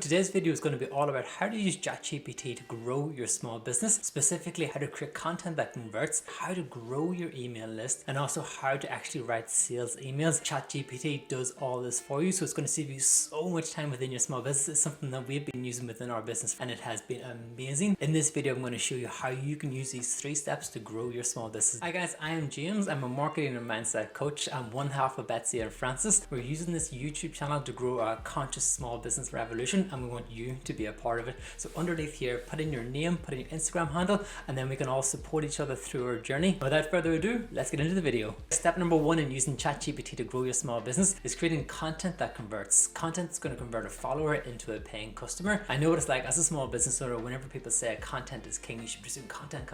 today's video is going to be all about how to use ChatGPT to grow your small business, specifically how to create content that converts, how to grow your email list, and also how to actually write sales emails. ChatGPT does all this for you, so it's going to save you so much time within your small business. It's something that we've been using within our business and it has been amazing. In this video, I'm going to show you how you can use these 3 steps to grow your small business. Hi guys, I am James. I'm a marketing and mindset coach. I'm one half of Betsy and Francis. We're using this YouTube channel to grow our conscious small business revolution, and we want you to be a part of it. So underneath here, put in your name, put in your Instagram handle, and then we can all support each other through our journey. Without further ado, let's get into the video. Step number 1 in using ChatGPT to grow your small business is creating content that converts. Content is going to convert a follower into a paying customer. I know what it's like as a small business owner. Whenever people say content is king, you should be doing content,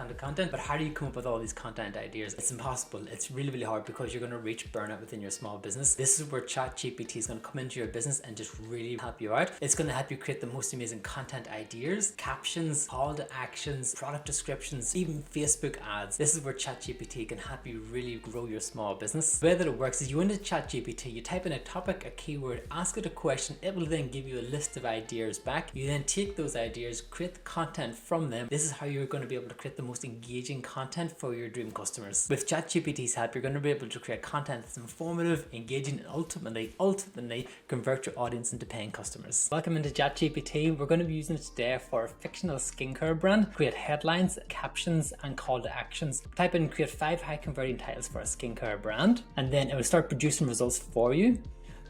but how do you come up with all these content ideas? It's impossible. It's really hard because you're going to reach burnout within your small business. This is where ChatGPT is going to come into your business and just really help you out. It's going to help you create the most amazing content ideas, captions, call to actions, product descriptions, even Facebook ads. This is where ChatGPT can help you really grow your small business. The way that it works is you into ChatGPT, you type in a topic, a keyword, ask it a question. It will then give you a list of ideas back. You then take those ideas, create the content from them. This is how you're going to be able to create the most engaging content for your dream customers. With ChatGPT's help, you're going to be able to create content that's informative, engaging, and ultimately convert your audience into paying customers. Welcome into ChatGPT. We're going to be using it today for a fictional skincare brand. Create headlines, captions, and call to actions. Type in create 5 high converting titles for a skincare brand, and then it will start producing results for you.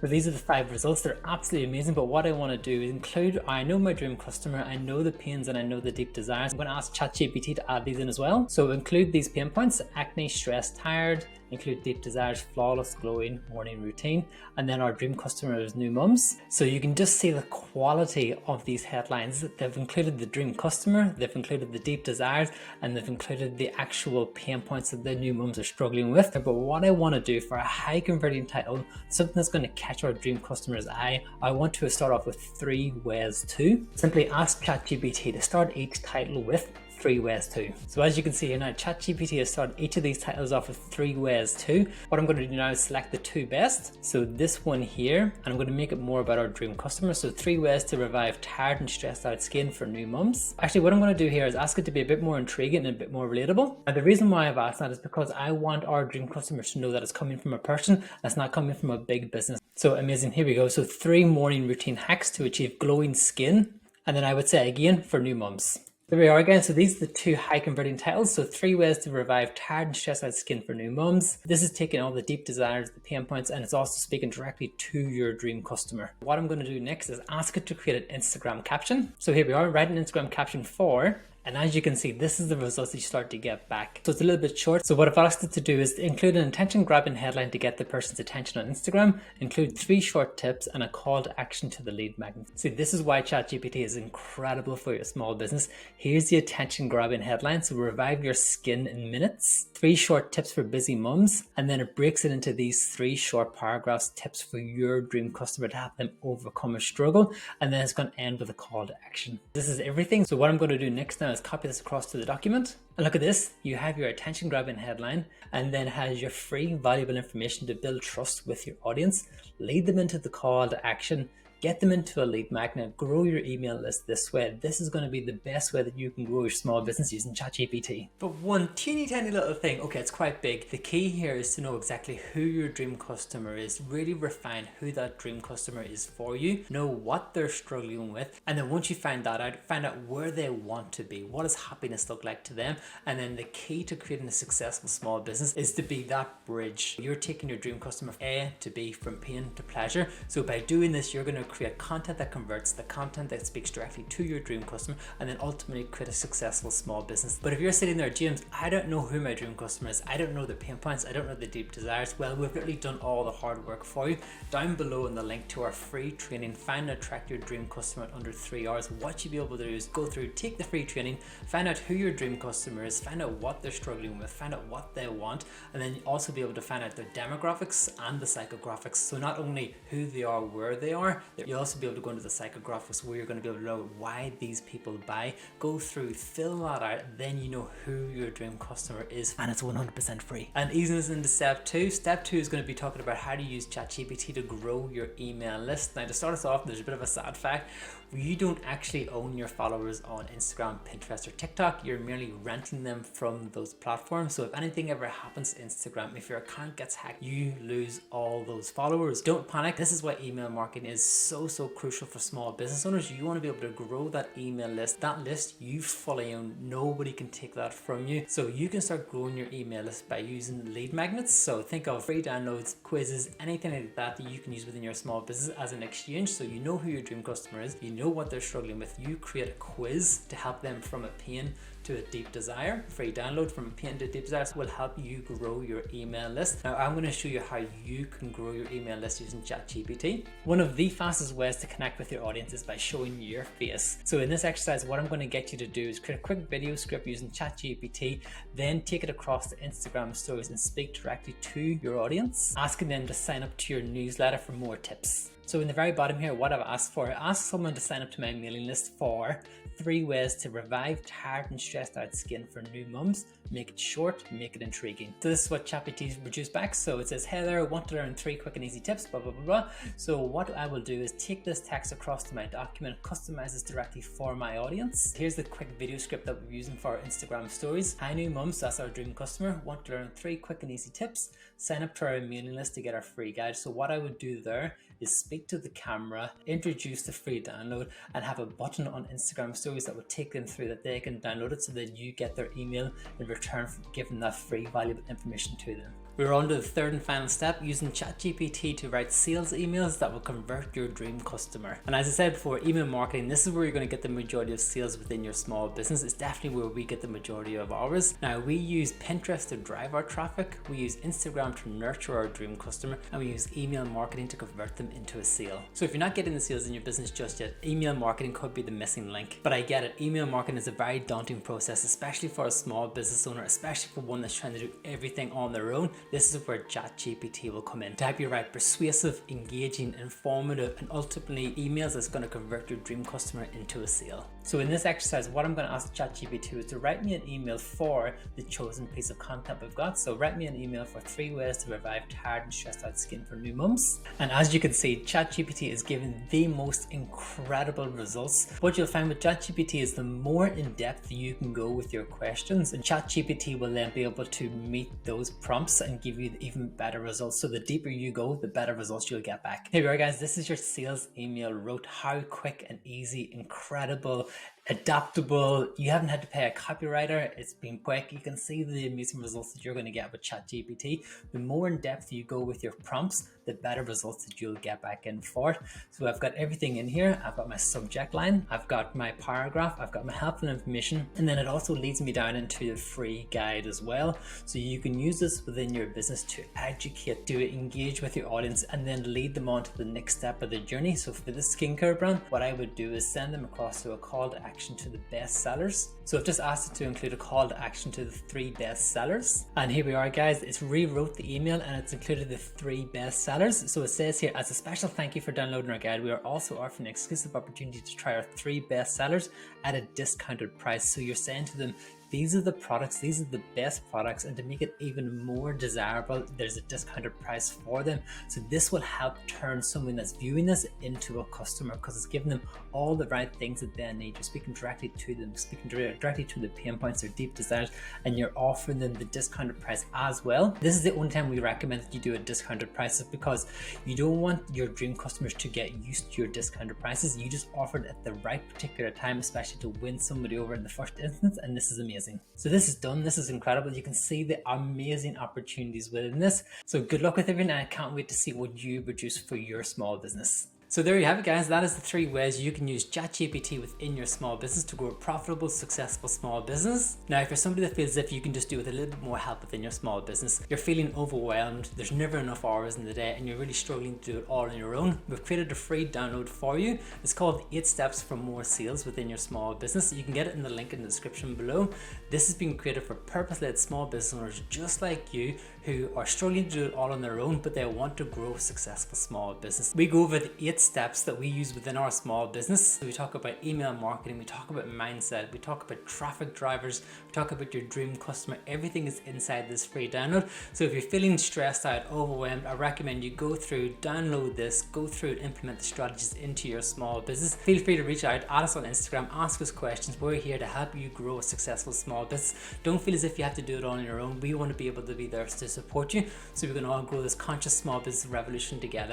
So these are the 5 results. They're absolutely amazing, but what I want to do is include, I know my dream customer, I know the pains, and I know the deep desires. I'm going to ask ChatGPT to add these in as well. So include these pain points: acne, stress, tired. Include deep desires, flawless, glowing, morning routine. And then our dream customer is new mums. So you can just see the quality of these headlines. They've included the dream customer, they've included the deep desires, and they've included the actual pain points that the new mums are struggling with. But what I want to do for a high converting title, something that's going to catch our dream customer's eye, I want to start off with 3 ways to. Simply ask ChatGPT to start each title with 3 ways to. So as you can see here now, ChatGPT has started each of these titles off with 3 ways to. What I'm going to do now is select the 2 best. So this one here, and I'm going to make it more about our dream customer. So 3 ways to revive tired and stressed out skin for new mums. Actually, what I'm going to do here is ask it to be a bit more intriguing and a bit more relatable. And the reason why I've asked that is because I want our dream customers to know that it's coming from a person that's not coming from a big business. So amazing, here we go. So 3 morning routine hacks to achieve glowing skin. And then I would say again for new mums. There we are again. So these are the 2 high converting titles. So 3 ways to revive tired and stressed out skin for new mums. This is taking all the deep desires, the pain points, and it's also speaking directly to your dream customer. What I'm going to do next is ask it to create an Instagram caption. So here we are, write an Instagram caption for, and as you can see, this is the results that you start to get back. So it's a little bit short. So what I've asked it to do is include an attention grabbing headline to get the person's attention on Instagram, include 3 short tips and a call to action to the lead magnet. See, this is why ChatGPT is incredible for your small business. Here's the attention grabbing headline. So revive your skin in minutes, 3 short tips for busy mums, and then it breaks it into these 3 short paragraphs, tips for your dream customer to help them overcome a struggle. And then it's going to end with a call to action. This is everything. So what I'm going to do next now is copy this across to the document. And look at this, you have your attention grabbing headline, and then has your free valuable information to build trust with your audience, lead them into the call to action, get them into a lead magnet, grow your email list this way. This is going to be the best way that you can grow your small business using ChatGPT. But one teeny tiny little thing, okay, it's quite big. The key here is to know exactly who your dream customer is, really refine who that dream customer is for you, know what they're struggling with, and then once you find that out, find out where they want to be, what does happiness look like to them, and then the key to creating a successful small business is to be that bridge. You're taking your dream customer from A to B, from pain to pleasure. So by doing this, you're going to create content that converts, the content that speaks directly to your dream customer, and then ultimately create a successful small business. But if you're sitting there, James, I don't know who my dream customer is, I don't know the pain points, I don't know the deep desires, well, we've literally done all the hard work for you. Down below in the link to our free training, Find and Attract Your Dream Customer in under 3 hours, what you'll be able to do is go through, take the free training, find out who your dream customer is, find out what they're struggling with, find out what they want, and then also be able to find out their demographics and the psychographics. So not only who they are, where they are, you'll also be able to go into the psychographics where you're going to be able to know why these people buy. Go through, fill that out, then you know who your dream customer is, and it's 100% free. And easing us into step 2. Step 2 is going to be talking about how to use ChatGPT to grow your email list. Now to start us off, there's a bit of a sad fact. You don't actually own your followers on Instagram, Pinterest, or TikTok. You're merely renting them from those platforms. So if anything ever happens to Instagram, if your account gets hacked, you lose all those followers. Don't panic. This is why email marketing is so crucial for small business owners. You want to be able to grow that email list. That list you fully own. Nobody can take that from you. So you can start growing your email list by using lead magnets. So think of free downloads, quizzes, anything like that you can use within your small business as an exchange. So you know who your dream customer is, you know what they're struggling with. You create a quiz to help them from a pain to a deep desire. Free download from a pain to a deep desire will help you grow your email list. Now I'm going to show you how you can grow your email list using ChatGPT. One of the fastest ways to connect with your audience is by showing your face. So in this exercise, what I'm going to get you to do is create a quick video script using ChatGPT, then take it across to Instagram stories and speak directly to your audience, asking them to sign up to your newsletter for more tips. So in the very bottom here, what I've asked for, I asked someone to sign up to my mailing list for 3 ways to revive tired and stressed out skin for new mums. Make it short, make it intriguing. So this is what ChatGPT produced back. So it says, hey there, I want to learn 3 quick and easy tips, blah, blah, blah, blah. So what I will do is take this text across to my document, customize this directly for my audience. Here's the quick video script that we're using for our Instagram stories. Hi new mums, that's our dream customer. Want to learn 3 quick and easy tips. Sign up to our mailing list to get our free guide. So what I would do there is speak to the camera, introduce the free download, and have a button on Instagram stories that would take them through that they can download it so that you get their email in return for giving that free valuable information to them. We're on to the third and final step, using ChatGPT to write sales emails that will convert your dream customer. And as I said before, email marketing, this is where you're going to get the majority of sales within your small business. It's definitely where we get the majority of ours. Now we use Pinterest to drive our traffic, we use Instagram to nurture our dream customer, and we use email marketing to convert them into a sale. So if you're not getting the sales in your business just yet, email marketing could be the missing link. But I get it, email marketing is a very daunting process, especially for a small business owner, especially for one that's trying to do everything on their own. This is where ChatGPT will come in to help you write persuasive, engaging, informative, and ultimately emails that's going to convert your dream customer into a sale. So in this exercise, what I'm going to ask ChatGPT is to write me an email for the chosen piece of content we've got. So write me an email for 3 ways to revive tired and stressed out skin for new mums. And as you can see, ChatGPT is giving the most incredible results. What you'll find with ChatGPT is the more in depth you can go with your questions, and ChatGPT will then be able to meet those prompts and give you even better results. So the deeper you go, the better results you'll get back. Here we are guys, this is your sales email route. How quick and easy, incredible, adaptable. You haven't had to pay a copywriter. It's been quick. You can see the amazing results that you're going to get with ChatGPT. The more in depth you go with your prompts, the better results that you'll get back in for it. So I've got everything in here. I've got my subject line, I've got my paragraph, I've got my helpful information, and then it also leads me down into the free guide as well. So you can use this within your business to educate, to engage with your audience, and then lead them on to the next step of the journey. So for the skincare brand, what I would do is send them across to a call to action to the best sellers. So I've just asked it to include a call to action to the 3 best sellers. And here we are guys, it's rewrote the email and it's included the 3 best sellers. So it says here, as a special thank you for downloading our guide, we are also offering an exclusive opportunity to try our 3 best sellers at a discounted price. So you're saying to them, these are the products, these are the best products, and to make it even more desirable, there's a discounted price for them. So this will help turn someone that's viewing this into a customer because it's giving them all the right things that they need. You're speaking directly to them, speaking directly to the pain points, their deep desires, and you're offering them the discounted price as well. This is the only time we recommend that you do a discounted price, because you don't want your dream customers to get used to your discounted prices. You just offer it at the right particular time, especially to win somebody over in the first instance, and this is amazing. So this is done. This is incredible. You can see the amazing opportunities within this. So good luck with everything, and I can't wait to see what you produce for your small business. So there you have it guys, that is the 3 ways you can use ChatGPT within your small business to grow a profitable, successful small business. Now if you're somebody that feels as if you can just do with a little bit more help within your small business, you're feeling overwhelmed, there's never enough hours in the day, and you're really struggling to do it all on your own, we've created a free download for you. It's called 8 Steps for More Sales Within Your Small Business. You can get it in the link in the description below. This has been created for purpose-led small business owners just like you who are struggling to do it all on their own, but they want to grow a successful small business. We go over the 8 steps that we use within our small business. So we talk about email marketing, we talk about mindset, we talk about traffic drivers, we talk about your dream customer. Everything is inside this free download. So if you're feeling stressed out, overwhelmed, I recommend you go through, download this, go through and implement the strategies into your small business. Feel free to reach out, add us on Instagram, ask us questions. We're here to help you grow a successful small business. Don't feel as if you have to do it all on your own. We want to be able to be there to support you so we can all grow this conscious small business revolution together.